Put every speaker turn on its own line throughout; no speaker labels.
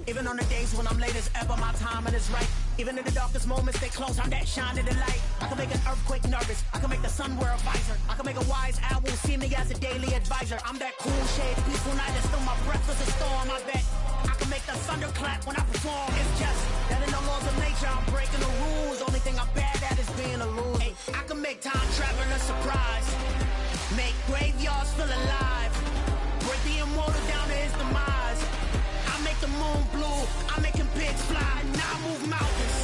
Even on the days when I'm late as ever, my timing is right. Even in the darkest moments, stay close, I'm that shining the light. I can make an earthquake nervous, I can make the sun wear a visor. I can make a wise owl see me as a daily advisor. I'm that cool shade, peaceful night, and still my breath is a storm, I bet. I can make the thunder clap when I perform. It's just that in the laws of nature, I'm breaking the rules. Only thing I'm bad at is being a loser. Hey, I can make time travel a surprise. Make graveyards feel alive. Break the immortal down to his demise. I make the moon blue, I'm making pigs fly, now I move mountains.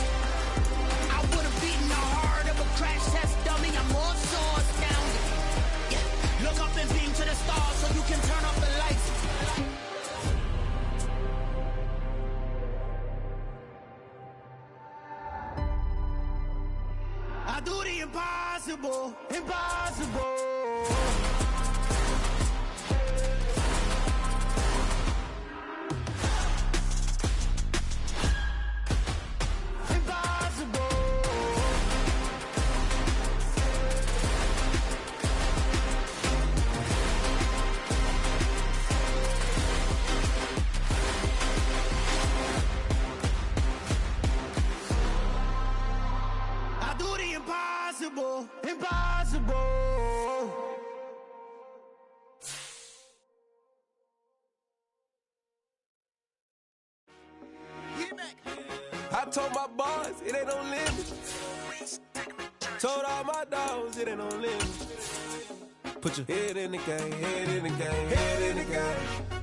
I would have beaten the heart of a crash test dummy, I'm more so astounded. Yeah. Look up and beam to the stars so you can turn off the lights. I do the impossible, impossible. Impossible, impossible.
I told my boys it ain't no limit. Told all my dogs it ain't no limit. Put your head in the game, head in the game, head in the game.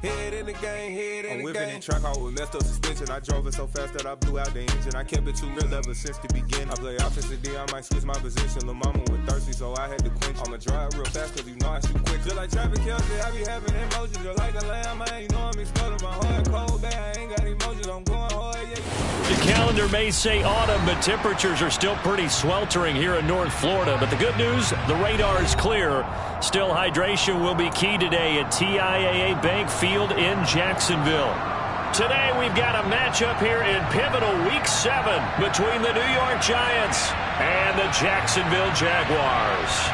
Head in the game, head in the game. I'm whipping in track out with messed up suspension. I drove it so fast that I blew out the engine. I kept it too real ever since the beginning. I play offensive D, I might switch my position. Lil' mama was thirsty, so I had to quench. I'ma drive real fast, cause you know I shoot quick. Just like traffic Kelsey, I be having emotions. Just like a lamb, man, you know I'm exploding. My heart cold, man, I ain't got emotions. I'm going hard, yeah.
The calendar may say autumn, but temperatures are still pretty sweltering here in North Florida. But the good news, the radar is clear. Still, hydration will be key today at TIAA Bank Field in Jacksonville. Today, we've got a matchup here in pivotal Week 7 between the New York Giants and the Jacksonville Jaguars.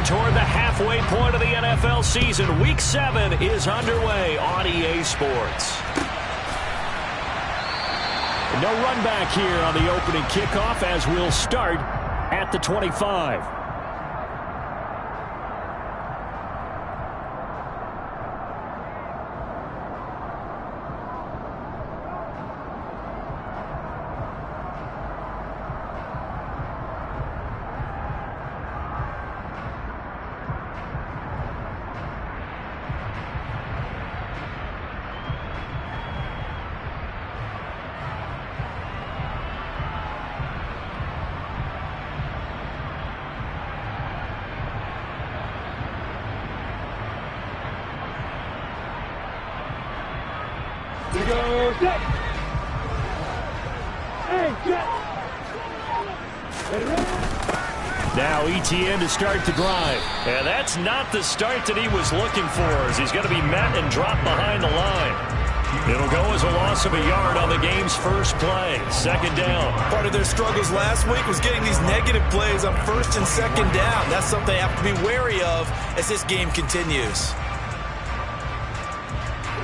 Toward the halfway point of the NFL season, Week 7 is underway on EA Sports. No run back here on the opening kickoff as we'll start at the 25. Now ETN to start the drive. And that's not the start that he was looking for, as he's going to be met and dropped behind the line. It'll go as a loss of a yard on the game's first play. Second down.
Part of their struggles last week was getting these negative plays on first and second down. That's something they have to be wary of as this game continues.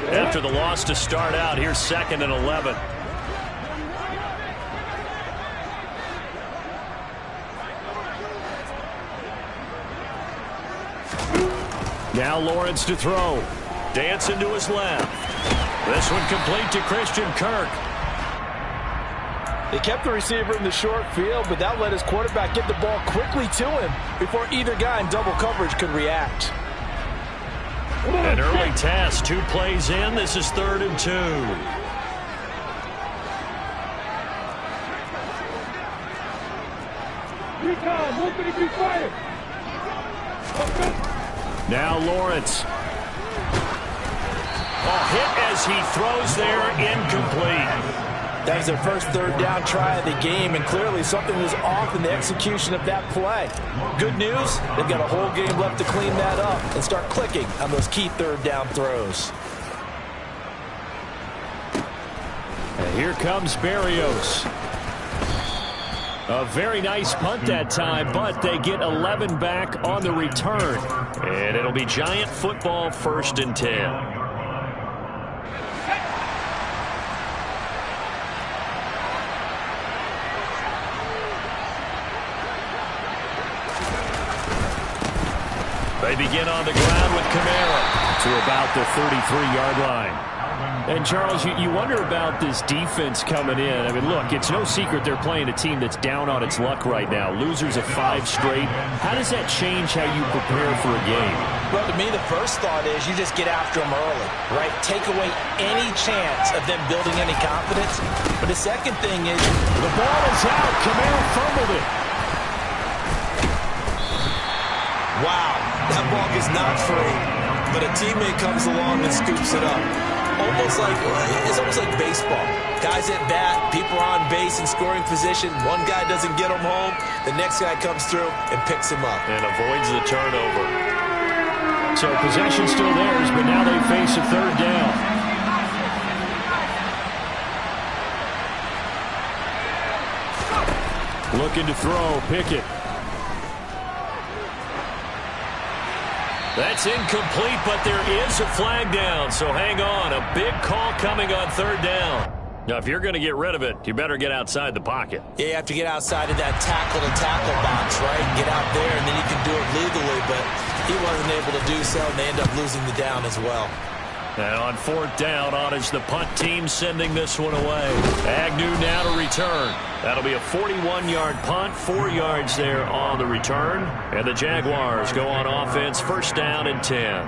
After the loss to start out, here's 2nd and 11. Now Lawrence to throw. Dancing to his left. This one complete to Christian Kirk.
They kept the receiver in the short field, but that let his quarterback get the ball quickly to him before either guy in double coverage could react.
An early task, 2 plays in. This is 3rd and 2. Now Lawrence. Hit as he throws there, incomplete.
That was their first third down try of the game, and clearly something was off in the execution of that play. Good news, they've got a whole game left to clean that up and start clicking on those key third down throws.
And here comes Berrios. A very nice punt that time, but they get 11 back on the return. And it'll be Giant football, 1st and 10. They begin on the ground with Kamara to about the 33-yard line. And, Charles, you wonder about this defense coming in. I mean, look, it's no secret they're playing a team that's down on its luck right now. Losers of 5 straight. How does that change how you prepare for a game?
Well, to me, the first thought is you just get after them early, right? Take away any chance of them building any confidence. But the second thing is
the ball is out. Kamara fumbled it.
Wow, that ball is not free. But a teammate comes along and scoops it up. It's almost like baseball. Guys at bat, people are on base in scoring position. One guy doesn't get him home. The next guy comes through and picks him up.
And avoids the turnover. So possession still theirs, but now they face a third down. Looking to throw, Pickett. That's incomplete, but there is a flag down, so hang on. A big call coming on third down. Now, if you're going to get rid of it, you better get outside the pocket.
Yeah, you have to get outside of that tackle-to-tackle box, right? Get out there, and then you can do it legally, but he wasn't able to do so, and they end up losing the down as well.
And on 4th down, on is the punt team sending this one away. Agnew now to return. That'll be a 41-yard punt, 4 yards there on the return. And the Jaguars go on offense, 1st down and 10.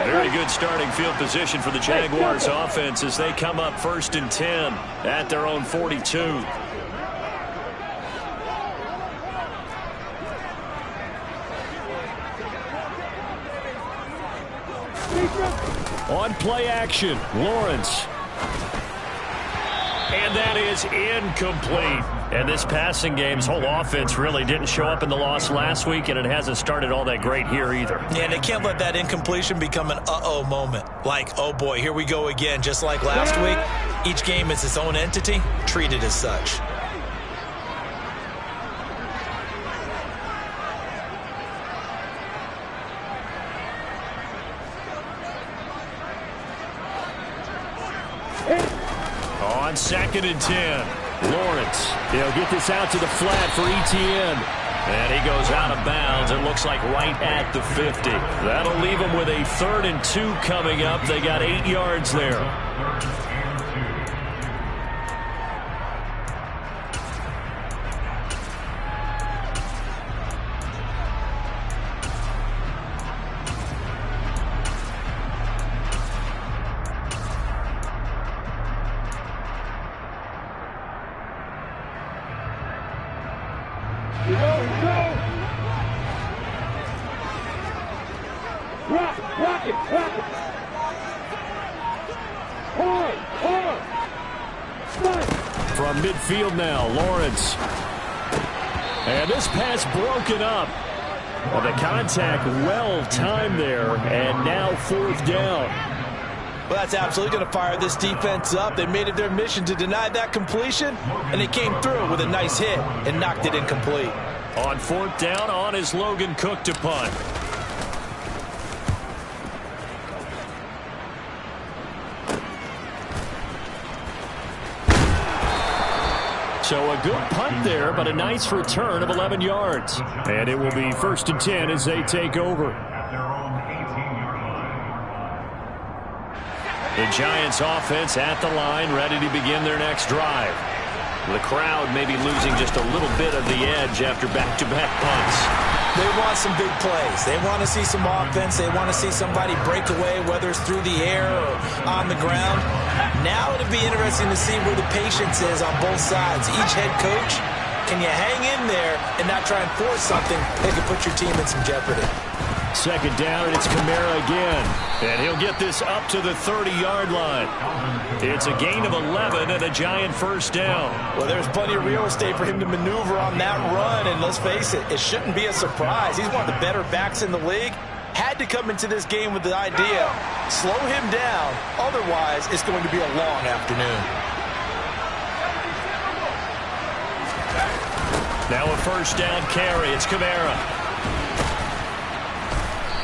Very good starting field position for the Jaguars offense as they come up 1st and 10 at their own 42. On play action, Lawrence. And that is incomplete. And this passing game's whole offense really didn't show up in the loss last week, and it hasn't started all that great here either.
Yeah, and they can't let that incompletion become an uh-oh moment. Like, oh boy, here we go again. Just like last week, each game is its own entity, treated as such.
On 2nd and 10, Lawrence. He'll get this out to the flat for Etienne. And he goes out of bounds. It looks like right at the 50. That'll leave him with a 3rd and 2 coming up. They got 8 yards there. From midfield now, Lawrence. And this pass broken up. Well, the contact well timed there, and now 4th down.
Well, that's absolutely going to fire this defense up. They made it their mission to deny that completion, and they came through with a nice hit and knocked it incomplete.
On 4th down, on is Logan Cook to punt. So a good punt there, but a nice return of 11 yards. And it will be 1st and 10 as they take over. The Giants offense at the line, ready to begin their next drive. The crowd may be losing just a little bit of the edge after back-to-back punts.
They want some big plays. They want to see some offense. They want to see somebody break away, whether it's through the air or on the ground. Now it'll be interesting to see where the patience is on both sides. Each head coach, can you hang in there and not try and force something that could put your team in some jeopardy?
Second down, and it's Kamara again. And he'll get this up to the 30-yard line. It's a gain of 11 and a Giant first down.
Well, there's plenty of real estate for him to maneuver on that run, and let's face it, it shouldn't be a surprise. He's one of the better backs in the league. Had to come into this game with the idea, slow him down, otherwise it's going to be a long afternoon.
Now a first down carry. It's Kamara.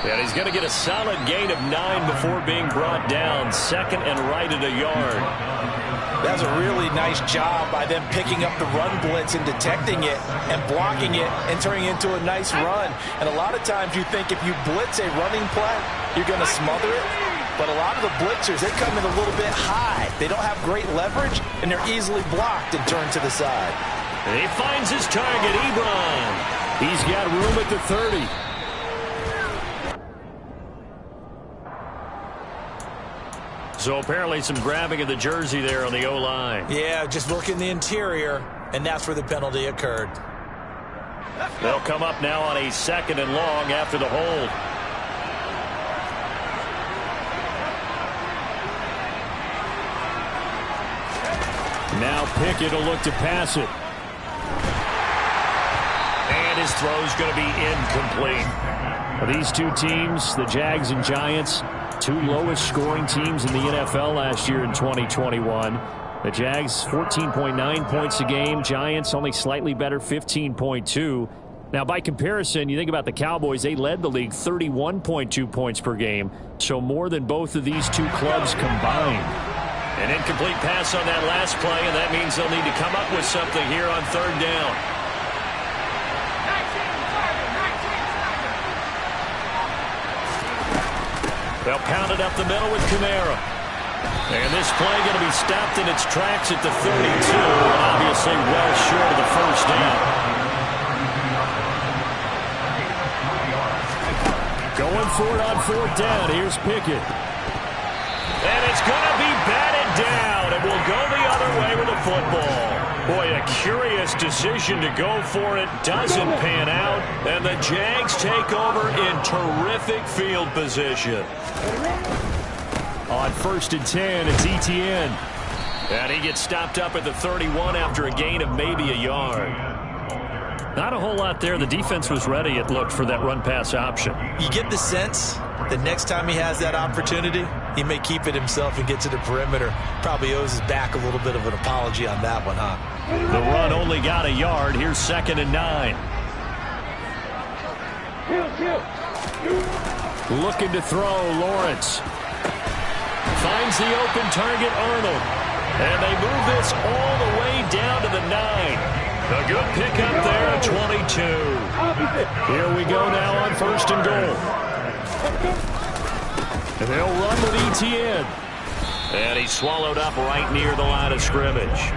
And he's going to get a solid gain of 9 before being brought down. Second and right at a yard.
That was a really nice job by them picking up the run blitz and detecting it and blocking it and turning it into a nice run. And a lot of times you think if you blitz a running play, you're going to smother it. But a lot of the blitzers, they come in a little bit high. They don't have great leverage, and they're easily blocked and turned to the side.
And he finds his target, Ebron. He's got room at the 30. So apparently some grabbing of the jersey there on the O-line.
Yeah, just look in the interior, and that's where the penalty occurred.
They'll come up now on a second and long after the hold. Now Pickett will look to pass it. And his throw's going to be incomplete. These two teams, the Jags and Giants, two lowest scoring teams in the NFL last year in 2021. The Jags 14.9 points a game. Giants only slightly better, 15.2. Now by comparison, you think about the Cowboys, they led the league 31.2 points per game. So more than both of these two clubs combined. An incomplete pass on that last play, and that means they'll need to come up with something here on third down. They'll pound it up the middle with Kamara. And this play going to be stopped in its tracks at the 32, and obviously well short of the first down. Going for it on fourth down. Here's Pickett. And it's going to be batted down. It will go the other way with the football. Boy, a curious decision to go for it. Doesn't pan out. And the Jags take over in terrific field position. On first and 10, it's Etienne. And he gets stopped up at the 31 after a gain of maybe a yard. Not a whole lot there. The defense was ready, it looked, for that run-pass option.
You get the sense that next time he has that opportunity, he may keep it himself and get to the perimeter. Probably owes his back a little bit of an apology on that one, huh?
The run only got a yard. Here's second and 9. Looking to throw, Lawrence. Finds the open target, Arnold. And they move this all the way down to the 9. A good pickup there at 22. Here we go now on first and goal. And they'll run with Etienne. And he's swallowed up right near the line of scrimmage.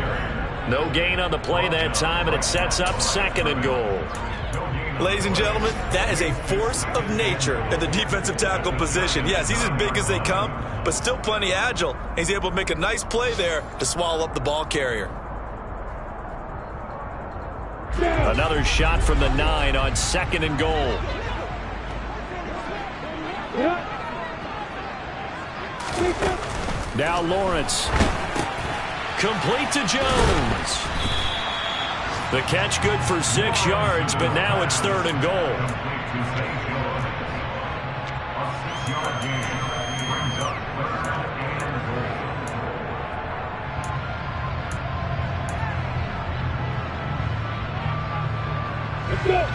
No gain on the play that time, and it sets up second and goal.
Ladies and gentlemen, that is a force of nature at the defensive tackle position. Yes, he's as big as they come, but still plenty agile. He's able to make a nice play there to swallow up the ball carrier.
Another shot from the 9 on second and goal. Now Lawrence. Complete to Jones. The catch good for 6 yards, but now it's third and goal.
Let's go.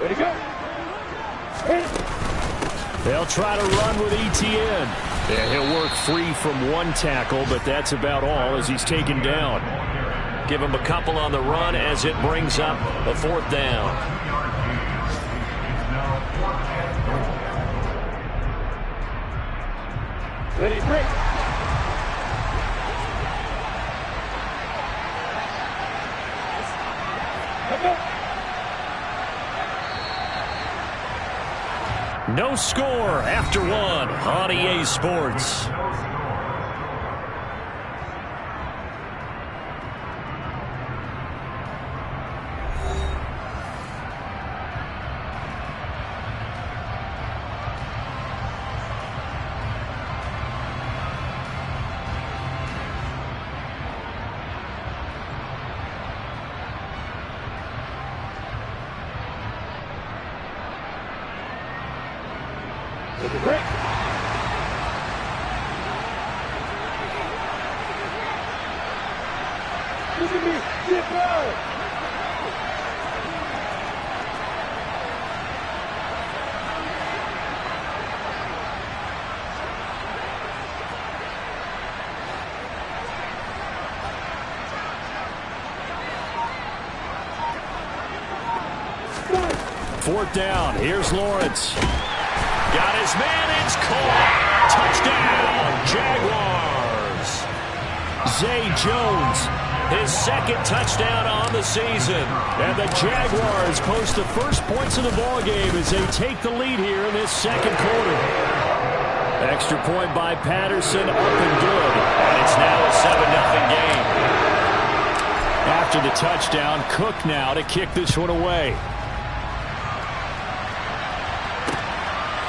Way to go.
They'll try to run with Etienne. Yeah, he'll work free from one tackle, but that's about all as he's taken down. Give him a couple on the run as it brings up a fourth down.
Ready, break.
No score after one on EA Sports.
Take a break. Look at me. Get out.
Fourth down. Here's Lawrence. Got his man. It's caught. Touchdown, Jaguars. Zay Jones, his second touchdown on the season. And the Jaguars post the first points of the ballgame as they take the lead here in this second quarter. Extra point by Patterson, up and good. And it's now a 7-0 game. After the touchdown, Cook now to kick this one away.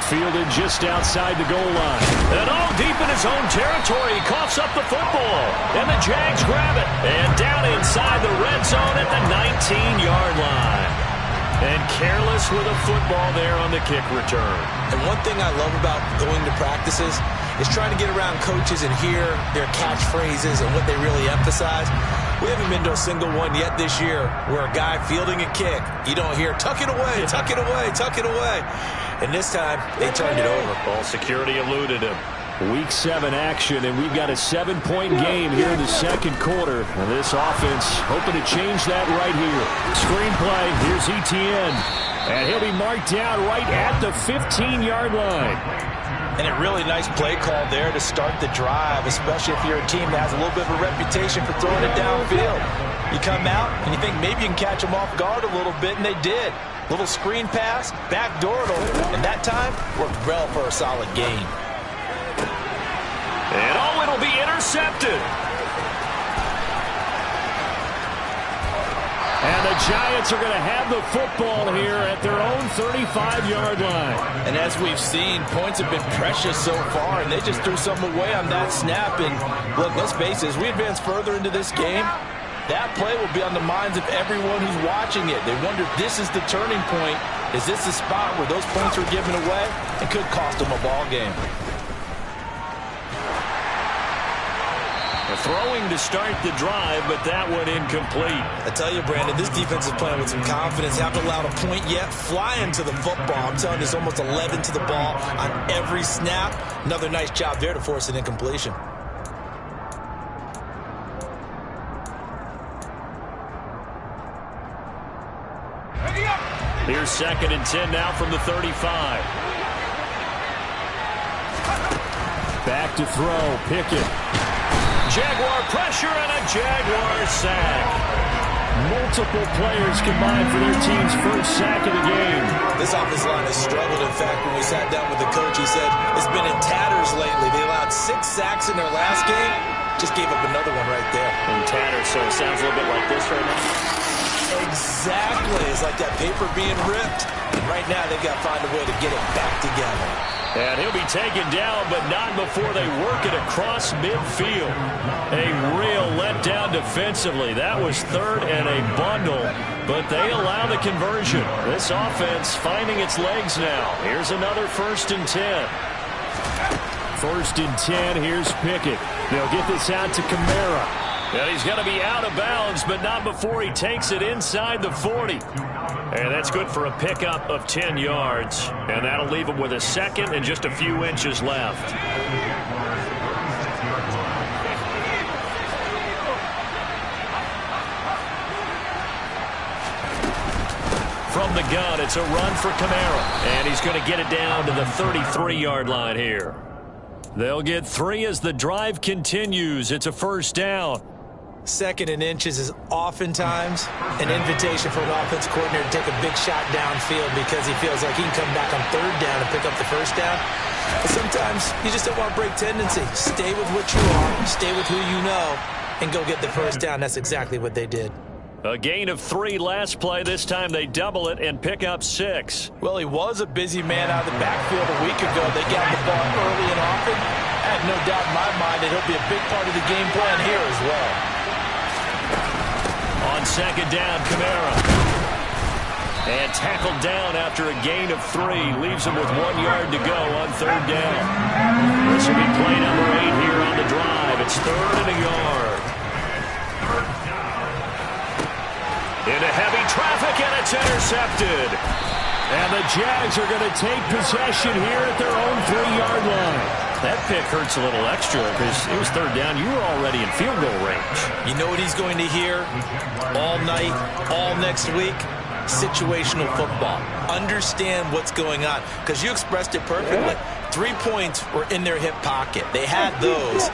Fielded just outside the goal line. And all deep in his own territory. He coughs up the football. And the Jags grab it. And down inside the red zone at the 19-yard line. And careless with a football there on the kick return.
And one thing I love about going to practices is trying to get around coaches and hear their catchphrases and what they really emphasize. We haven't been to a single one yet this year where a guy fielding a kick, you don't hear, tuck it away, tuck it away, tuck it away. And this time, they turned it over.
Ball security eluded him. Week 7 action, and we've got a 7-point game here in the second quarter. And this offense hoping to change that right here. Screenplay, here's Etienne. And he'll be marked down right at the 15-yard line.
And a really nice play call there to start the drive, especially if you're a team that has a little bit of a reputation for throwing it downfield. You come out, and you think maybe you can catch them off guard a little bit, and they did. Little screen pass, backdoor it over, and that time worked well for a solid gain.
And it'll be intercepted. And the Giants are going to have the football here at their own 35-yard line.
And as we've seen, points have been precious so far, and they just threw some away on that snap. And look, let's face it, as we advance further into this game, that play will be on the minds of everyone who's watching it. They wonder if this is the turning point. Is this the spot where those points are given away? It could cost them a ball game.
Throwing to start the drive, but that one incomplete.
I tell you, Brandon, this defense is playing with some confidence. Haven't allowed a point yet. Flying to the football. I'm telling you, it's almost 11 to the ball on every snap. Another nice job there to force an incompletion.
Here's 2nd and 10 now from the 35. Back to throw, Pickett. Jaguar pressure and a Jaguar sack. Multiple players combined for their team's first sack of the game.
This offensive line has struggled. In fact, when we sat down with the coach, he said it's been in tatters lately. They allowed 6 sacks in their last game. Just gave up another one right there.
In tatters, so it sounds a little bit like this right now.
Exactly. It's like that paper being ripped. And right now, they've got to find a way to get it back together.
And he'll be taken down, but not before they work it across midfield. A real letdown defensively. That was 3rd and a bundle, but they allow the conversion. This offense finding its legs now. Here's another 1st and 10. 1st and 10, here's Pickett. They'll get this out to Kamara. And he's going to be out of bounds, but not before he takes it inside the 40. And that's good for a pickup of 10 yards. And that'll leave him with a 2nd and just a few inches left. From the gun, it's a run for Kamara. And he's going to get it down to the 33-yard line here. They'll get 3 as the drive continues. It's a 1st down.
2nd and inches is oftentimes an invitation for an offense coordinator to take a big shot downfield because he feels like he can come back on 3rd down and pick up the 1st down. But sometimes you just don't want to break tendency. Stay with what you are, stay with who you know, and go get the 1st down. That's exactly what they did.
A gain of 3 last play. This time they double it and pick up 6.
Well, he was a busy man out of the backfield a week ago. They got the ball early and often. I have no doubt in my mind that he'll be a big part of the game plan here as well.
On 2nd down, Kamara. And tackled down after a gain of 3. Leaves him with 1 yard to go on 3rd down. This will be play number 8 here on the drive. It's 3rd and a yard. Into heavy traffic, and it's intercepted. And the Jags are going to take possession here at their own 3-yard line. That pick hurts a little extra because it was 3rd down. You were already in field goal range.
You know what he's going to hear all night, all next week? Situational football. Understand what's going on, because you expressed it perfectly. 3 points were in their hip pocket. They had those.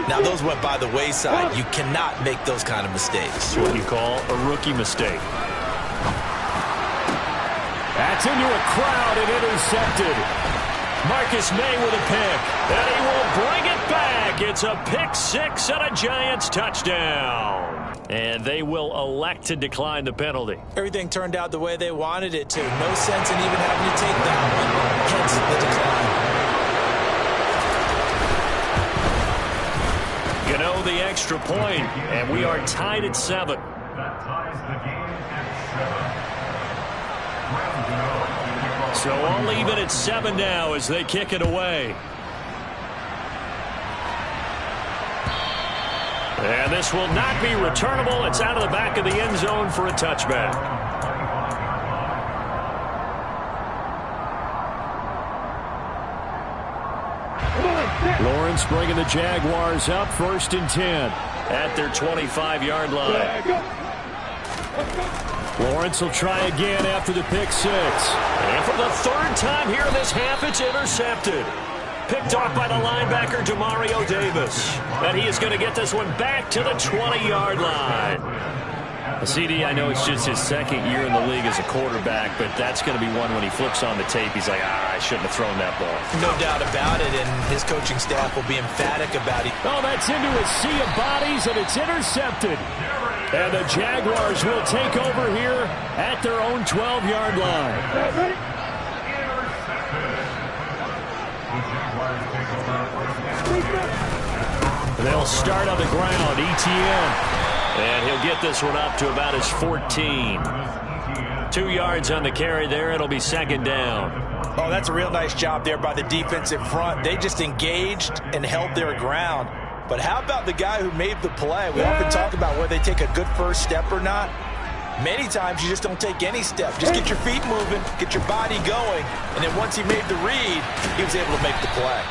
Now those went by the wayside. You cannot make those kind of mistakes.
It's what you call a rookie mistake. That's into a crowd and intercepted. Marcus May with a pick, and he will bring it back. It's a pick 6 and a Giants touchdown. And they will elect to decline the penalty.
Everything turned out the way they wanted it to. No sense in even having to take that one. Hence the decline.
You know, the extra point, and we are tied at 7. So I'll leave it at 7 now as they kick it away. And this will not be returnable. It's out of the back of the end zone for a touchback. Lawrence bringing the Jaguars up 1st and 10 at their 25-yard line. Lawrence will try again after the pick 6. And for the 3rd time here in this half, it's intercepted. Picked off by the linebacker, Demario Davis. And he is going to get this one back to the 20-yard line. CD, I know it's just his 2nd year in the league as a quarterback, but that's going to be one when he flips on the tape, he's like, I shouldn't have thrown that ball.
No doubt about it, and his coaching staff will be emphatic about it.
Oh, that's into a sea of bodies, and it's intercepted. And the Jaguars will take over here at their own 12-yard line. They'll start on the ground. ETN. And he'll get this one up to about his 14. 2 yards on the carry there. It'll be 2nd down.
Oh, that's a real nice job there by the defensive front. They just engaged and held their ground. But how about the guy who made the play? We often talk about whether they take a good first step or not. Many times you just don't take any step. Just get your feet moving, get your body going, and then once he made the read, he was able to make the play.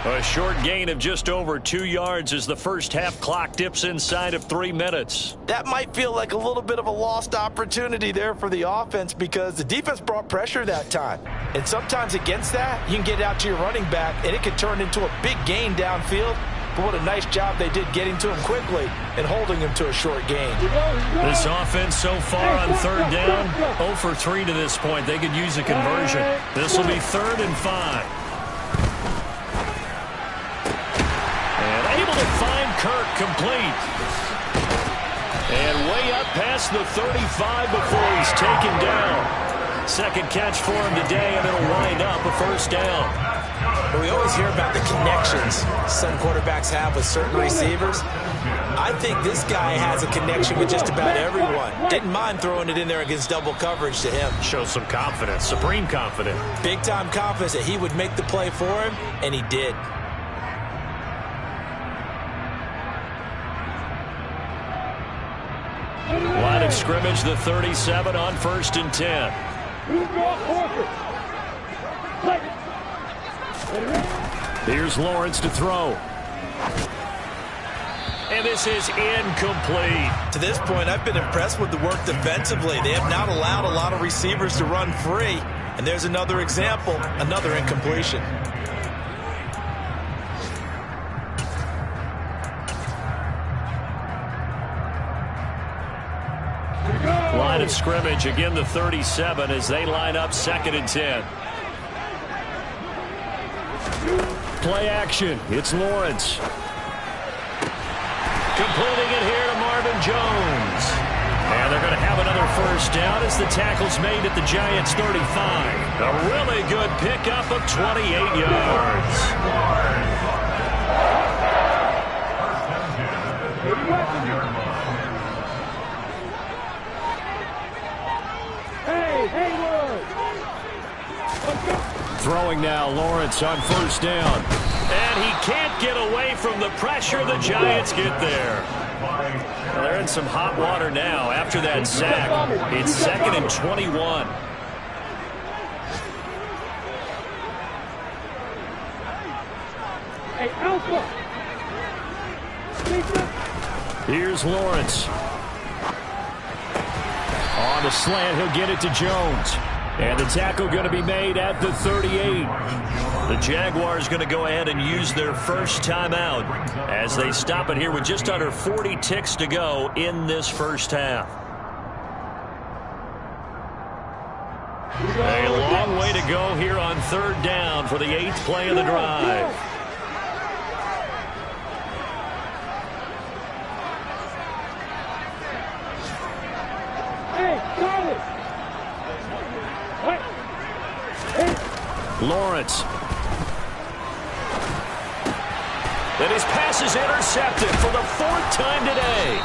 A short gain of just over 2 yards as the first half clock dips inside of 3 minutes.
That might feel like a little bit of a lost opportunity there for the offense because the defense brought pressure that time. And sometimes against that, you can get out to your running back, and it can turn into a big gain downfield. But what a nice job they did getting to him quickly and holding him to a short gain.
This offense so far on 3rd down, 0 for 3 to this point. They could use a conversion. This will be 3rd and 5. And able to find Kirk complete. And way up past the 35 before he's taken down. 2nd catch for him today, and it'll wind up a 1st down.
We always hear about the connections some quarterbacks have with certain receivers. I think this guy has a connection with just about everyone. Didn't mind throwing it in there against double coverage to him.
Shows some confidence, supreme confidence.
Big-time confidence that he would make the play for him, and he did.
Line of scrimmage, the 37 on 1st and 10. Here's Lawrence to throw. And this is incomplete.
To this point, I've been impressed with the work defensively. They have not allowed a lot of receivers to run free. And there's another example, another incompletion.
Line of scrimmage, again the 37 as they line up 2nd and 10. Play action. It's Lawrence. Completing it here to Marvin Jones. And they're going to have another 1st down as the tackle's made at the Giants' 35. A really good pickup of 28 yards. Throwing now, Lawrence on first down. And he can't get away from the pressure. The Giants get there. Well, they're in some hot water now after that sack. It's 2nd and 21. Here's Lawrence. On the slant, he'll get it to Jones. And the tackle going to be made at the 38. The Jaguars going to go ahead and use their first timeout as they stop it here with just under 40 ticks to go in this first half. A long way to go here on 3rd down for the 8th play of the drive. Lawrence. And his pass is intercepted for the 4th time today.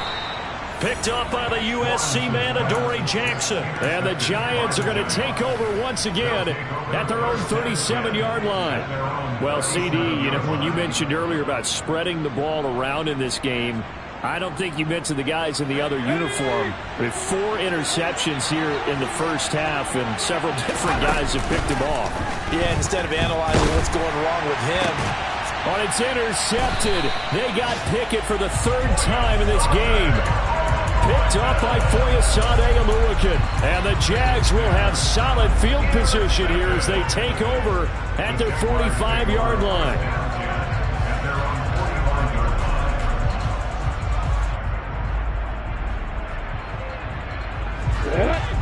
Picked up by the USC man, Adoree Jackson. And the Giants are going to take over once again at their own 37-yard line. Well, CD, you know, when you mentioned earlier about spreading the ball around in this game, I don't think you mentioned the guys in the other uniform. With 4 interceptions here in the first half, and several different guys have picked him off.
Yeah, instead of analyzing what's going wrong with him.
Oh, it's intercepted. They got Pickett for the 3rd time in this game. Picked up by Foyesade Oluwakan. And the Jags will have solid field position here as they take over at their 45-yard line.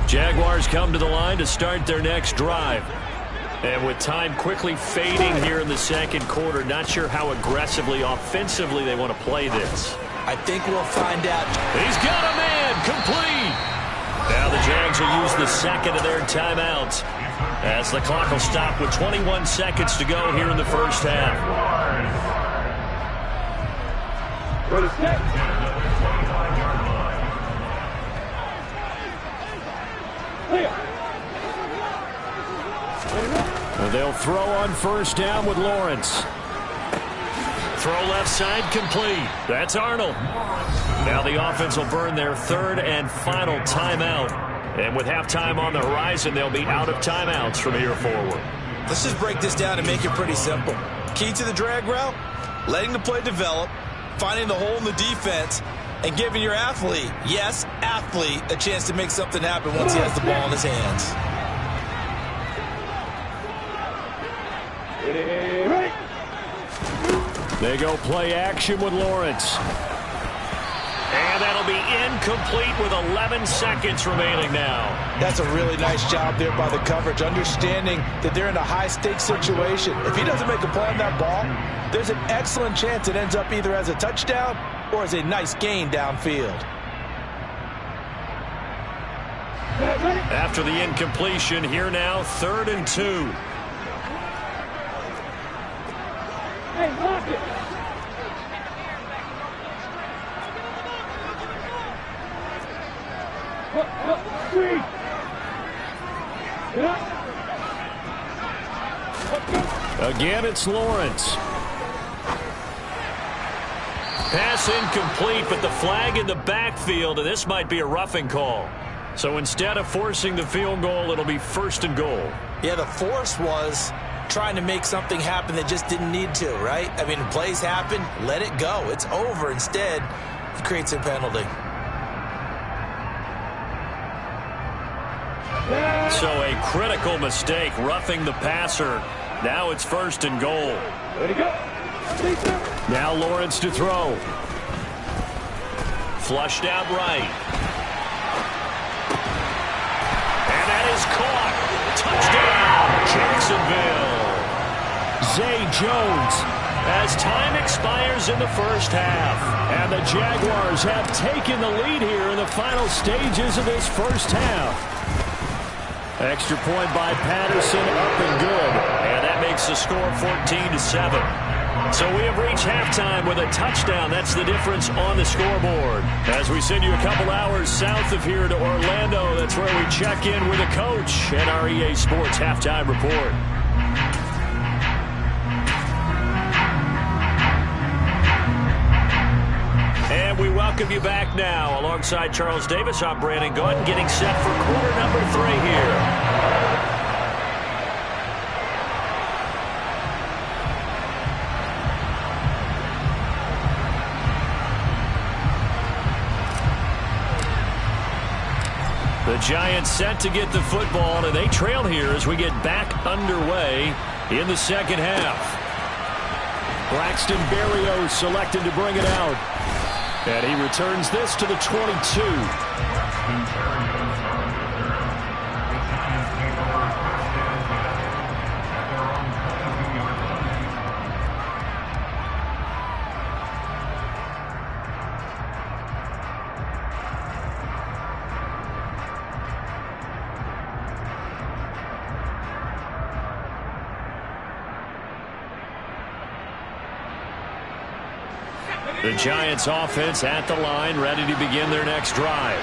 Jaguars come to the line to start their next drive. And with time quickly fading here in the 2nd quarter, not sure how aggressively, offensively they want to play this.
I think we'll find out.
He's got a man, complete. Now the Jags will use the 2nd of their timeouts as the clock will stop with 21 seconds to go here in the first half.
Ready, set.
And they'll throw on first down with Lawrence. Throw left side complete. That's Arnold. Now the offense will burn their 3rd and final timeout. And with halftime on the horizon, they'll be out of timeouts from here forward.
Let's just break this down and make it pretty simple. Key to the drag route, letting the play develop, finding the hole in the defense, and giving your athlete, yes, athlete, a chance to make something happen once he has the ball in his hands.
They go play action with Lawrence. And that'll be incomplete with 11 seconds remaining now.
That's a really nice job there by the coverage, understanding that they're in a high-stakes situation. If he doesn't make a play on that ball, there's an excellent chance it ends up either as a touchdown or as a nice gain downfield.
After the incompletion, here now, 3rd and 2.
Hey, lock it. Three.
Again, it's Lawrence. Pass incomplete, but the flag in the backfield, and this might be a roughing call. So instead of forcing the field goal, it'll be 1st and goal.
Yeah, the force was trying to make something happen that just didn't need to, right? I mean, plays happen, let it go. It's over. Instead, it creates a penalty.
So a critical mistake, roughing the passer. Now it's 1st and goal.
Ready, go.
Now Lawrence to throw. Flushed out right. And that is caught. Touchdown, Jacksonville. Zay Jones, as time expires in the first half. And the Jaguars have taken the lead here in the final stages of this first half. Extra point by Patterson, up and good. And that makes the score 14-7. So we have reached halftime with a touchdown. That's the difference on the scoreboard. As we send you a couple hours south of here to Orlando, that's where we We check in with a coach at our EA Sports Halftime Report. And we welcome you back now. Alongside Charles Davis, I'm Brandon Gordon, getting set for quarter number 3 here. The Giants set to get the football, and they trail here as we get back underway in the second half. Braxton Berrios selected to bring it out. And he returns this to the 22. The Giants offense at the line, ready to begin their next drive.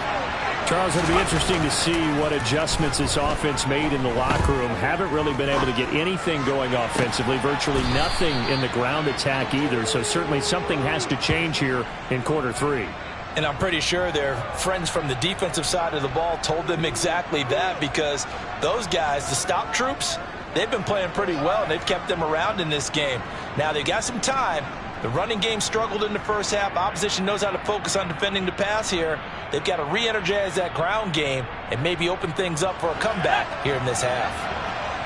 Charles, it'll be interesting to see what adjustments this offense made in the locker room. Haven't really been able to get anything going offensively, virtually nothing in the ground attack either. So certainly something has to change here in quarter 3.
And I'm pretty sure their friends from the defensive side of the ball told them exactly that, because those guys, the stop troops, they've been playing pretty well, and they've kept them around in this game. Now they got some time. The running game struggled in the first half. Opposition knows how to focus on defending the pass here. They've got to re-energize that ground game and maybe open things up for a comeback here in this half.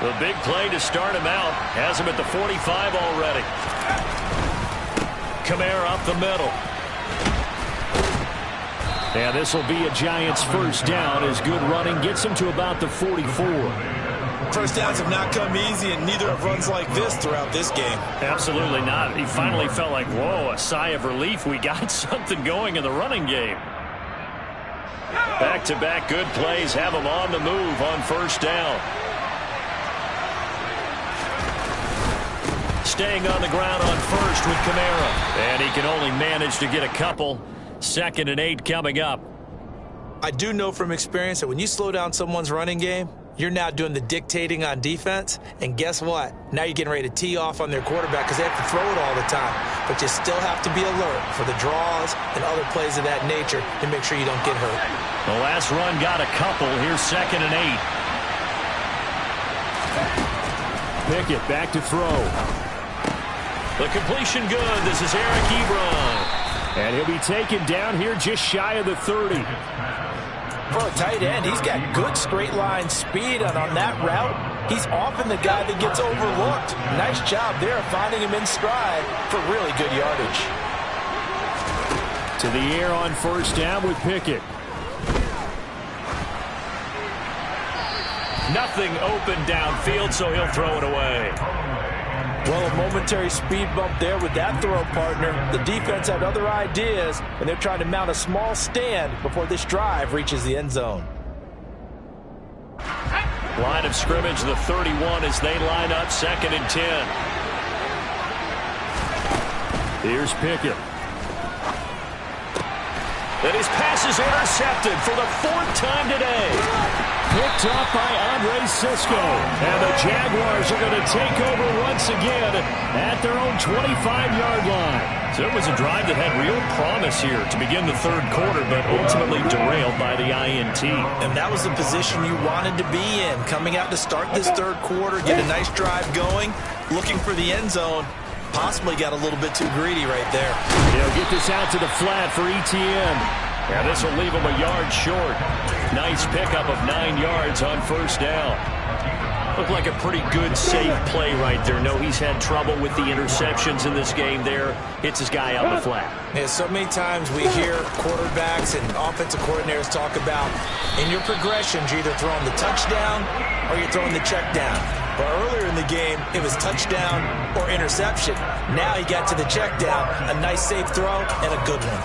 The big play to start him out has him at the 45 already. Kamara up the middle. And this will be a Giants first down as good running gets him to about the 44.
First downs have not come easy, and neither have runs like this throughout this game.
Absolutely not. He finally felt like, whoa, a sigh of relief. We got something going in the running game. Back-to-back good plays have him on the move on first down. Staying on the ground on first with Kamara. And he can only manage to get a couple. 2nd and 8 coming up.
I do know from experience that when you slow down someone's running game, you're now doing the dictating on defense, and guess what? Now you're getting ready to tee off on their quarterback because they have to throw it all the time. But you still have to be alert for the draws and other plays of that nature to make sure you don't get hurt.
The last run got a couple. Here's 2nd and 8. Pickett back to throw. The completion good. This is Eric Ebron. And he'll be taken down here just shy of the 30.
For a tight end, he's got good straight line speed, and on that route, he's often the guy that gets overlooked. Nice job there finding him in stride for really good yardage.
To the air on first down with Pickett. Nothing open downfield, so he'll throw it away.
Well, a momentary speed bump there with that throw partner. The defense had other ideas, and they're trying to mount a small stand before this drive reaches the end zone.
Line of scrimmage, the 31 as they line up 2nd and 10. Here's Pickett. And his pass is intercepted for the 4th time today. Picked up by Andre Sisco. And the Jaguars are going to take over once again at their own 25-yard line. So it was a drive that had real promise here to begin the 3rd quarter, but ultimately derailed by the INT.
And that was the position you wanted to be in. Coming out to start this 3rd quarter, get a nice drive going, looking for the end zone. Possibly got a little bit too greedy right there.
He'll get this out to the flat for ETN. And this will leave him a yard short. Nice pickup of 9 yards on first down. Looked like a pretty good, safe play right there. No, he's had trouble with the interceptions in this game there. Hits his guy out the flat.
Yeah, so many times we hear quarterbacks and offensive coordinators talk about in your progressions, you're either throwing the touchdown or you're throwing the check down. But earlier in the game, it was touchdown or interception. Now he got to the check down, a nice safe throw, and a good one.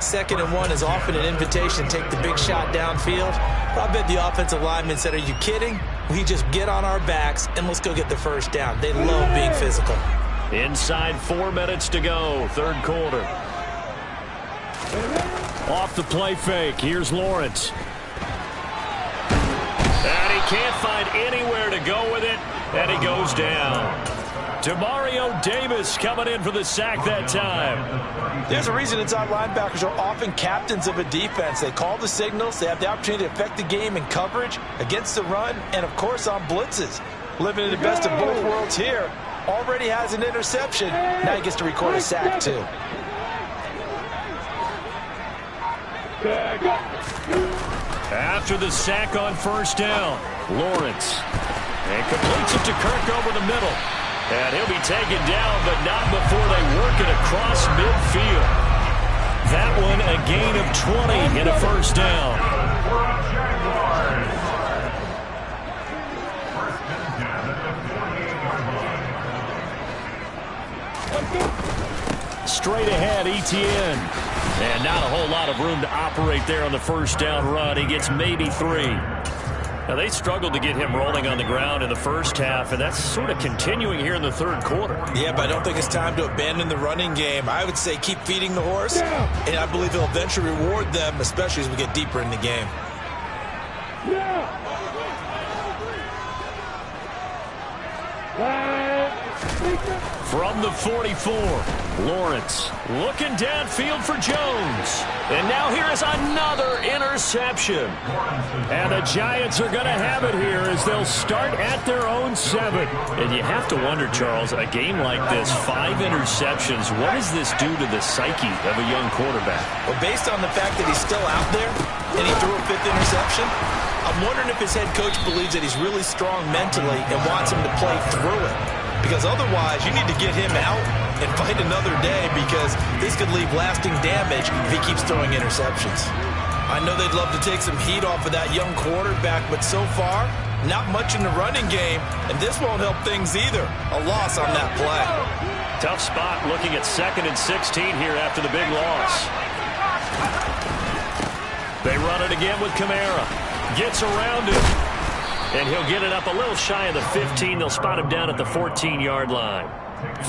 2nd and 1 is often an invitation to take the big shot downfield. I bet the offensive lineman said, are you kidding? We just get on our backs and let's go get the first down. They love being physical.
Inside 4 minutes to go, 3rd quarter. Off the play fake, here's Lawrence. can't find anywhere to go with it, and he goes down. Demario Davis coming in for the sack that time.
There's a reason inside linebackers are often captains of a defense. They call the signals. They have the opportunity to affect the game in coverage, against the run, and, of course, on blitzes. Living in the best of both worlds here. Already has an interception. Now he gets to record a sack, too.
After the sack on first down, Lawrence. And completes it to Kirk over the middle. And he'll be taken down, but not before they work it across midfield. That one a gain of 20 and a first down. Straight ahead, Etienne. And not a whole lot of room to operate there on the first down run. He gets maybe 3. Now, they struggled to get him rolling on the ground in the first half, and that's sort of continuing here in the third quarter.
Yeah, but I don't think it's time to abandon the running game. I would say keep feeding the horse, and I believe he'll eventually reward them, especially as we get deeper in the game.
From the 44, Lawrence looking downfield for Jones. And now here is another interception. And the Giants are going to have it here as they'll start at their own 7. And you have to wonder, Charles, a game like this, 5 interceptions, what does this do to the psyche of a young quarterback?
Well, based on the fact that he's still out there and he threw a 5th interception, I'm wondering if his head coach believes that he's really strong mentally and wants him to play through it. Because otherwise, you need to get him out and fight another day, because this could leave lasting damage if he keeps throwing interceptions. I know they'd love to take some heat off of that young quarterback, but so far, not much in the running game, and this won't help things either. A loss on that play.
Tough spot looking at 2nd and 16 here after the big loss. They run it again with Kamara. Gets around it. And he'll get it up a little shy of the 15. They'll spot him down at the 14-yard line.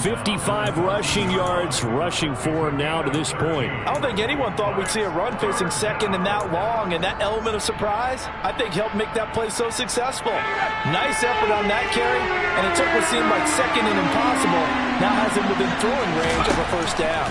55 rushing yards rushing for him now to this point.
I don't think anyone thought we'd see a run facing second and that long, and that element of surprise, I think, helped make that play so successful. Nice effort on that carry, and it took what seemed like second and impossible. Now has him within throwing range of a first down.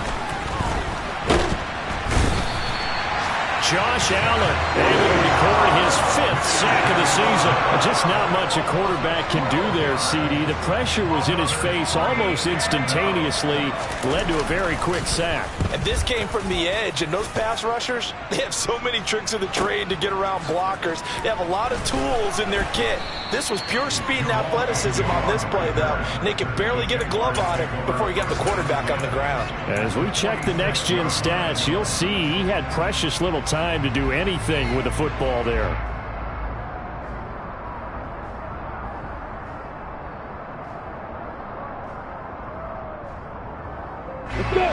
Josh Allen able to record his 5th sack of the season. Just not much a quarterback can do there, CD. The pressure was in his face almost instantaneously, led to a very quick sack.
And this came from the edge, and those pass rushers, they have so many tricks of the trade to get around blockers. They have a lot of tools in their kit. This was pure speed and athleticism on this play, though, and they could barely get a glove on it before he got the quarterback on the ground.
As we check the next-gen stats, you'll see he had precious little time to do anything with the football there.
Let's go.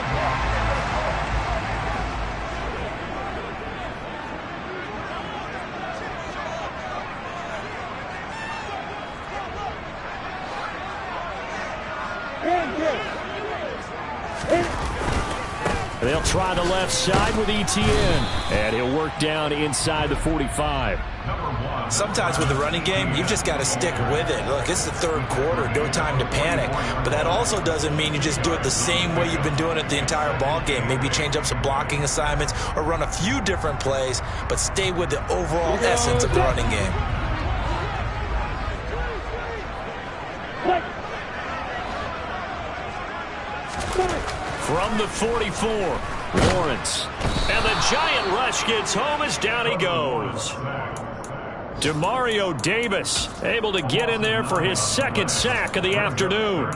They'll try the left side with Etienne, and he'll work down inside the 45.
Sometimes with the running game, you've just got to stick with it. Look, it's the third quarter, no time to panic. But that also doesn't mean you just do it the same way you've been doing it the entire ball game. Maybe change up some blocking assignments or run a few different plays, but stay with the overall essence of the running game.
From the 44, Lawrence. And the giant rush gets home as down he goes. Demario Davis able to get in there for his 2nd sack of the afternoon.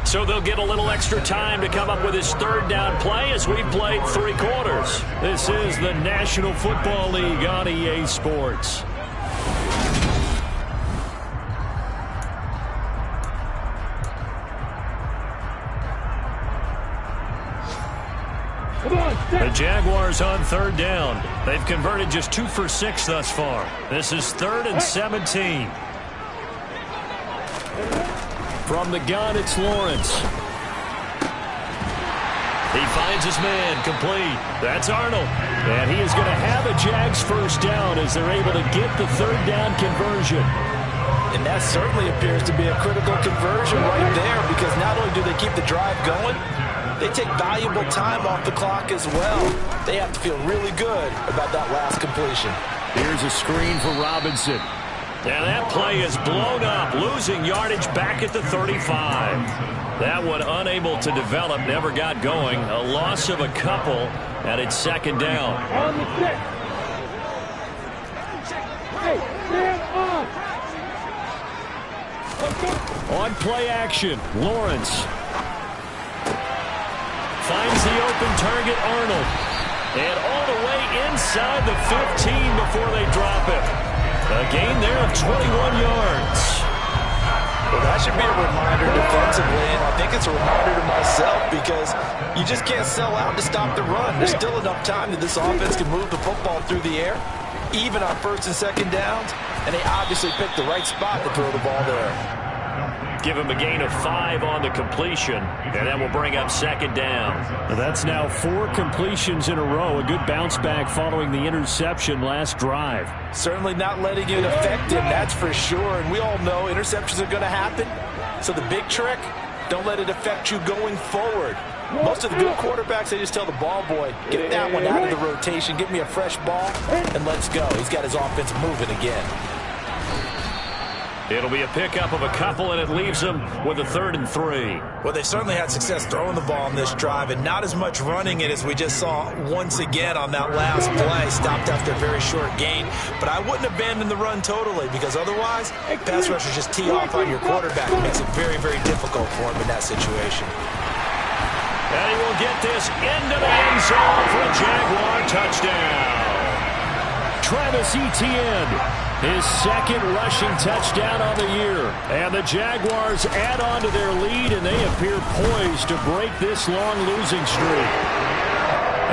So they'll get a little extra time to come up with his 3rd down play as we've played 3 quarters. This is the National Football League on EA Sports. The Jaguars on 3rd down. They've converted just 2 for 6 thus far. This is 3rd and 17. From the gun, it's Lawrence. He finds his man, complete. That's Arnold. And he is going to have a Jags first down as they're able to get the third down conversion.
And that certainly appears to be a critical conversion right there, because not only do they keep the drive going, they take valuable time off the clock as well. They have to feel really good about that last completion.
Here's a screen for Robinson. And that play is blown up, losing yardage back at the 35. That one unable to develop, never got going. A loss of a couple, and it's second down.
On the stick. Hey, stand up.
On play action, Lawrence finds the open target, Arnold. And all the way inside the 15 before they drop it. A gain there of 21 yards.
Well, that should be a reminder defensively, and I think it's a reminder to myself, because you just can't sell out to stop the run. There's still enough time that this offense can move the football through the air, even on first and second downs, and they obviously picked the right spot to throw the ball there.
Give him a gain of 5 on the completion, and that will bring up second down. That's now 4 completions in a row. A good bounce back following the interception last drive.
Certainly not letting it affect him, that's for sure. And we all know interceptions are going to happen. So the big trick, don't let it affect you going forward. Most of the good quarterbacks, they just tell the ball boy, get that one out of the rotation, give me a fresh ball, and let's go. He's got his offense moving again.
It'll be a pickup of a couple, and it leaves them with a 3rd and 3.
Well, they certainly had success throwing the ball on this drive, and not as much running it as we just saw once again on that last play. Stopped after a very short gain. But I wouldn't abandon the run totally, because otherwise, pass rushers just tee off on your quarterback. It makes it very, very difficult for him in that situation.
And he will get this into the end zone for a Jaguar touchdown. Travis Etienne, his 2nd rushing touchdown on the year. And the Jaguars add on to their lead, and they appear poised to break this long losing streak.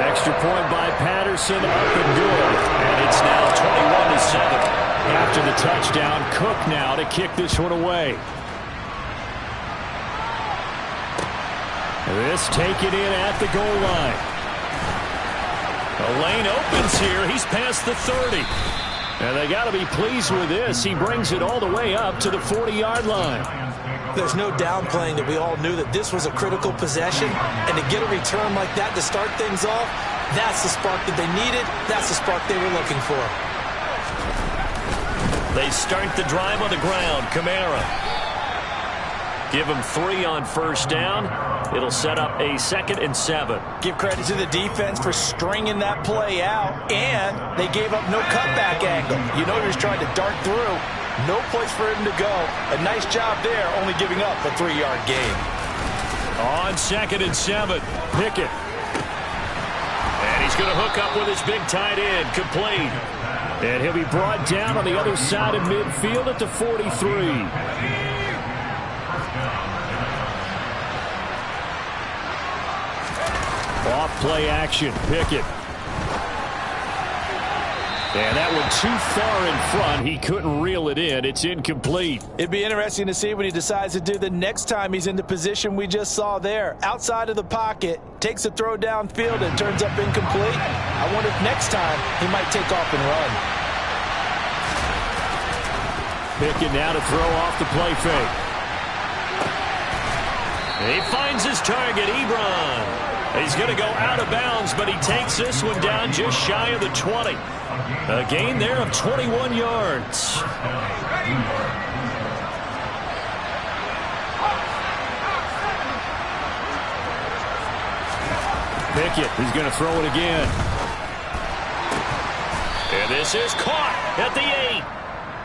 Extra point by Patterson, up and good. And it's now 21-7. After the touchdown, Cook now to kick this one away. This taken in at the goal line. The lane opens here. He's past the 30. And they got to be pleased with this. He brings it all the way up to the 40-yard line.
There's no downplaying that we all knew that this was a critical possession. And to get a return like that to start things off, that's the spark that they needed. That's the spark they were looking for.
They start the drive on the ground. Kamara. Give him 3 on first down. It'll set up a 2nd and 7.
Give credit to the defense for stringing that play out, and they gave up no cutback angle. You know he was trying to dart through. No place for him to go. A nice job there, only giving up a 3-yard gain.
On 2nd and 7, Pickett. And he's going to hook up with his big tight end, complete. And he'll be brought down on the other side of midfield at the 43. Off play action, Pickett. And that one too far in front. He couldn't reel it in. It's incomplete.
It'd be interesting to see what he decides to do the next time he's in the position we just saw there. Outside of the pocket, takes a throw downfield and turns up incomplete. I wonder if next time he might take off and run.
Pickett now to throw off the play fake. He finds his target, Ebron. He's going to go out of bounds, but he takes this one down just shy of the 20. A gain there of 21 yards. Pickett is going to throw it again. And this is caught at the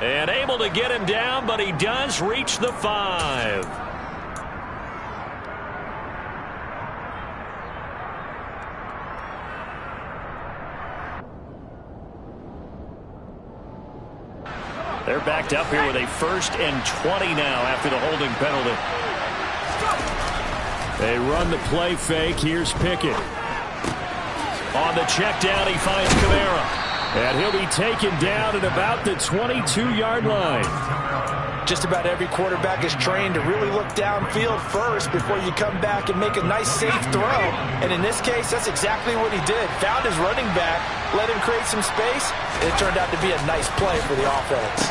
8. And able to get him down, but he does reach the 5. They're backed up here with a 1st and 20 now after the holding penalty. They run the play fake. Here's Pickett. On the check down, he finds Kamara. And he'll be taken down at about the 22-yard line.
Just about every quarterback is trained to really look downfield first before you come back and make a nice, safe throw. And in this case, that's exactly what he did. Found his running back, let him create some space, and it turned out to be a nice play for the offense.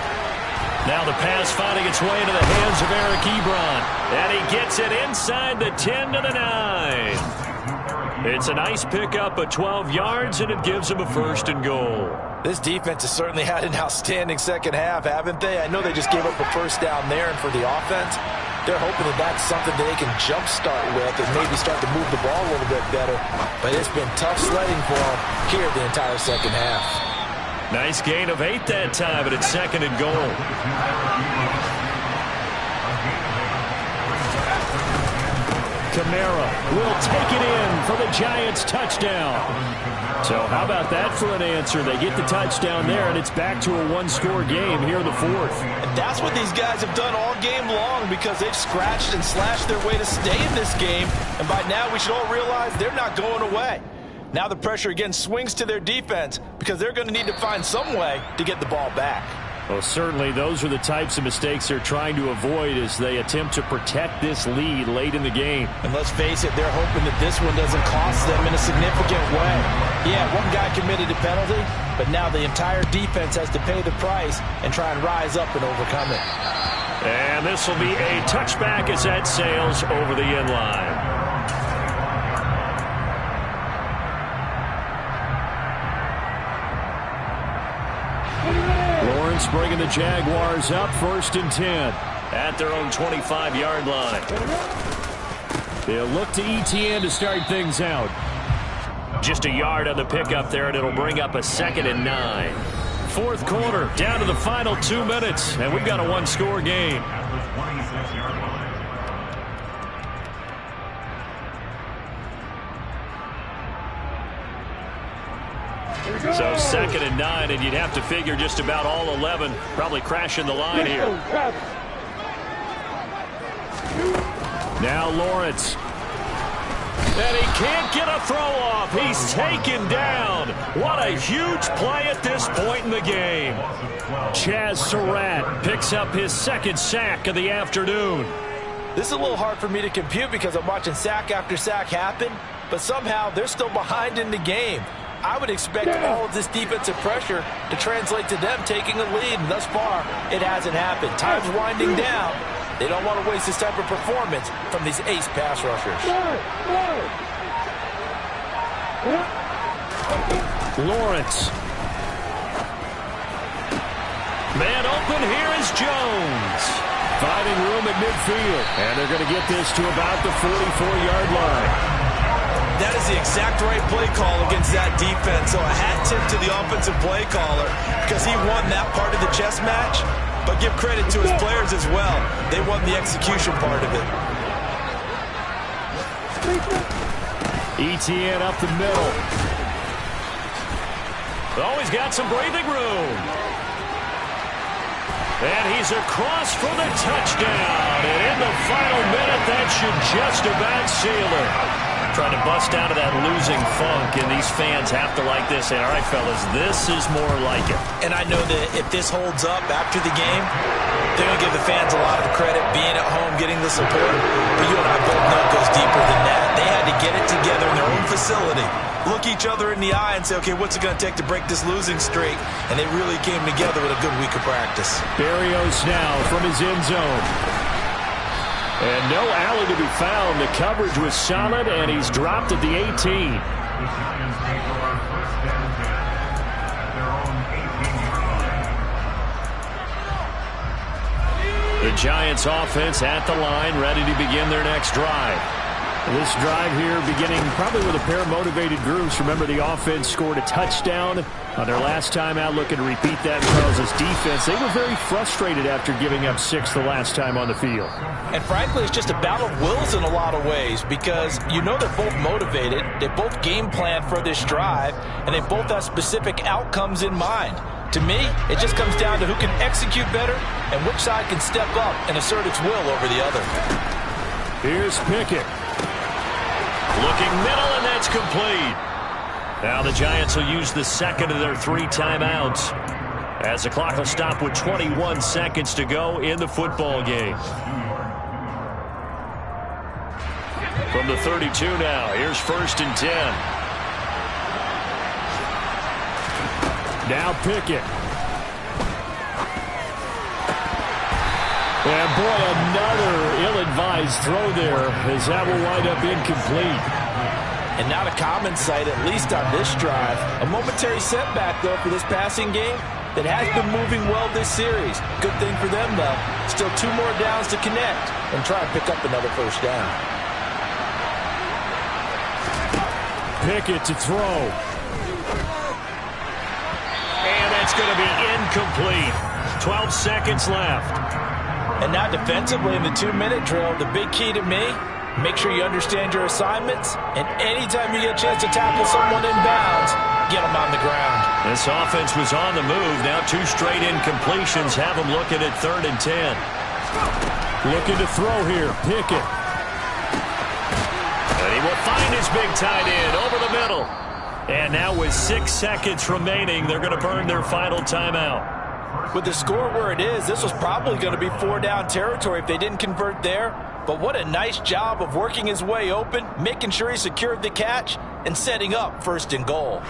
Now the pass finding its way into the hands of Eric Ebron. And he gets it inside the 10 to the 9. It's a nice pickup of 12 yards, and it gives him a 1st and goal.
This defense has certainly had an outstanding second half, haven't they? I know they just gave up a 1st down there, and for the offense, they're hoping that that's something that they can jumpstart with and maybe start to move the ball a little bit better. But it's been tough sledding for them here the entire second half.
Nice gain of 8 that time, but it's 2nd and goal. Kamara will take it in for the Giants touchdown. So how about that for an answer? They get the touchdown there, and it's back to a 1-score game here in the 4th.
And that's what these guys have done all game long because they've scratched and slashed their way to stay in this game. And by now, we should all realize they're not going away. Now the pressure again swings to their defense because they're going to need to find some way to get the ball back.
Well, certainly those are the types of mistakes they're trying to avoid as they attempt to protect this lead late in the game.
And let's face it, they're hoping that this one doesn't cost them in a significant way. Yeah, one guy committed a penalty, but now the entire defense has to pay the price and try and rise up and overcome it.
And this will be a touchback as that sails over the end line. Bringing the Jaguars up 1st and 10 at their own 25-yard line. They'll look to ETN to start things out. Just a yard on the pickup there, and it'll bring up a 2nd and 9. 4th quarter, down to the final 2 minutes, and we've got a 1-score game. So 2nd and 9, and you'd have to figure just about all 11 probably crashing the line here. Now Lawrence. And he can't get a throw off. He's taken down. What a huge play at this point in the game. Chaz Surratt picks up his 2nd sack of the afternoon.
This is a little hard for me to compute because I'm watching sack after sack happen, but somehow they're still behind in the game. I would expect all of this defensive pressure to translate to them taking a lead, and thus far, it hasn't happened. Time's winding down. They don't want to waste this type of performance from these ace pass rushers.
Lawrence. Man open, here is Jones. Finding room at midfield, and they're going to get this to about the 44-yard line.
That is the exact right play call against that defense. So a hat tip to the offensive play caller because he won that part of the chess match. But give credit to his players as well. They won the execution part of it.
ETN up the middle. Oh, he's got some breathing room. And he's across for the touchdown. And in the final minute, that should just about seal it. Trying to bust out of that losing funk, and these fans have to like this. And all right, fellas, this is more like it.
And I know that if this holds up after the game, they're going to give the fans a lot of credit, being at home, getting the support. But you and I both know it goes deeper than that. They had to get it together in their own facility, look each other in the eye and say, okay, what's it going to take to break this losing streak? And they really came together with a good week of practice.
Berrios now from his end zone. And no alley to be found. The coverage was solid, and he's dropped at the 18. The Giants offense at the line, ready to begin their next drive. This drive here beginning probably with a pair of motivated groups. Remember, the offense scored a touchdown on their last time out, looking to repeat that as this defense. They were very frustrated after giving up 6 the last time on the field.
And frankly, it's just a battle of wills in a lot of ways because you know they're both motivated. They both game plan for this drive, and they both have specific outcomes in mind. To me, it just comes down to who can execute better and which side can step up and assert its will over the other.
Here's Pickett. Looking middle, and that's complete. Now the Giants will use the second of their 3 timeouts. as the clock will stop with 21 seconds to go in the football game. From the 32 now, here's 1st and 10. Now Pickett. And boy, another ill-advised throw there, as that will wind up incomplete.
And not a common sight, at least on this drive. A momentary setback, though, for this passing game that has been moving well this series. Good thing for them, though. Still 2 more downs to connect and try and pick up another 1st down.
Pickett to throw. And that's going to be incomplete. 12 seconds left.
And now defensively in the 2-minute drill, the big key to me, make sure you understand your assignments, and anytime you get a chance to tackle someone in bounds, get them on the ground.
This offense was on the move. Now 2 straight incompletions have them looking at 3rd and 10.
Looking to throw here, Pickett.
And he will find his big tight end over the middle. And now with 6 seconds remaining, they're going to burn their final timeout.
With the score where it is, this was probably going to be 4-down territory if they didn't convert there. But what a nice job of working his way open, making sure he secured the catch, and setting up 1st and goal.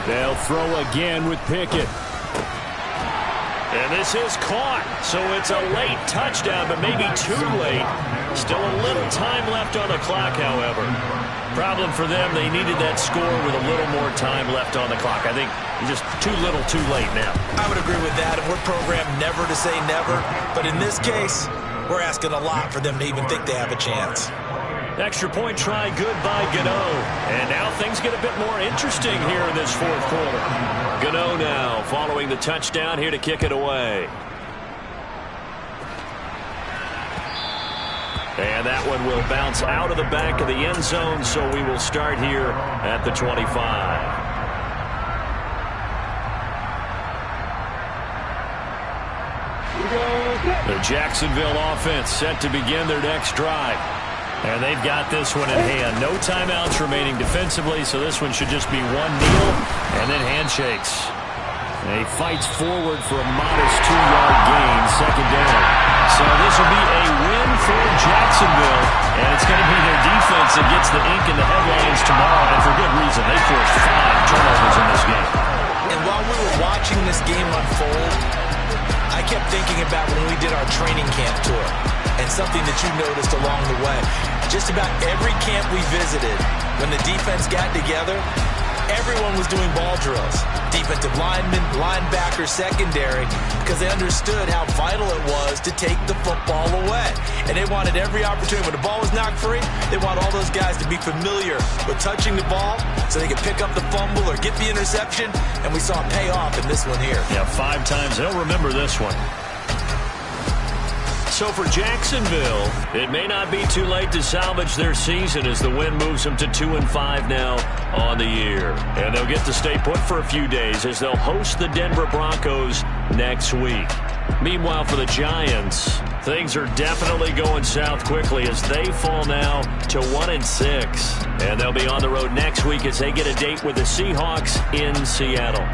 They'll throw again with Pickett.
And this is caught, so it's a late touchdown, but maybe too late. Still a little time left on the clock, however. Problem for them, they needed that score with a little more time left on the clock. I think just too little, too late now.
I would agree with that. We're programmed never to say never, but in this case, we're asking a lot for them to even think they have a chance.
Extra point try good by Gano. And now things get a bit more interesting here in this 4th quarter. Gano now following the touchdown here to kick it away. And that one will bounce out of the back of the end zone, so we will start here at the 25. The Jacksonville offense set to begin their next drive. And they've got this one in hand. No timeouts remaining defensively, so this one should just be 1 kneel and then handshakes. And he fights forward for a modest 2-yard gain, 2nd down. So this will be a win for Jacksonville, and it's going to be their defense that gets the ink in the headlines tomorrow, and for good reason. They forced 5 turnovers in this game.
And while we were watching this game unfold, I kept thinking about when we did our training camp tour, and something that you noticed along the way. Just about every camp we visited, when the defense got together, everyone was doing ball drills. Defensive linemen, linebackers, secondary, because they understood how vital it was to take the football away. And they wanted every opportunity. When the ball was knocked free, they want all those guys to be familiar with touching the ball so they could pick up the fumble or get the interception. And we saw it pay off in this one here.
Yeah, 5 times. They'll remember this one. So for Jacksonville, it may not be too late to salvage their season as the win moves them to 2-5 now on the year. And they'll get to stay put for a few days as they'll host the Denver Broncos next week. Meanwhile, for the Giants, things are definitely going south quickly as they fall now to 1-6. And they'll be on the road next week as they get a date with the Seahawks in Seattle.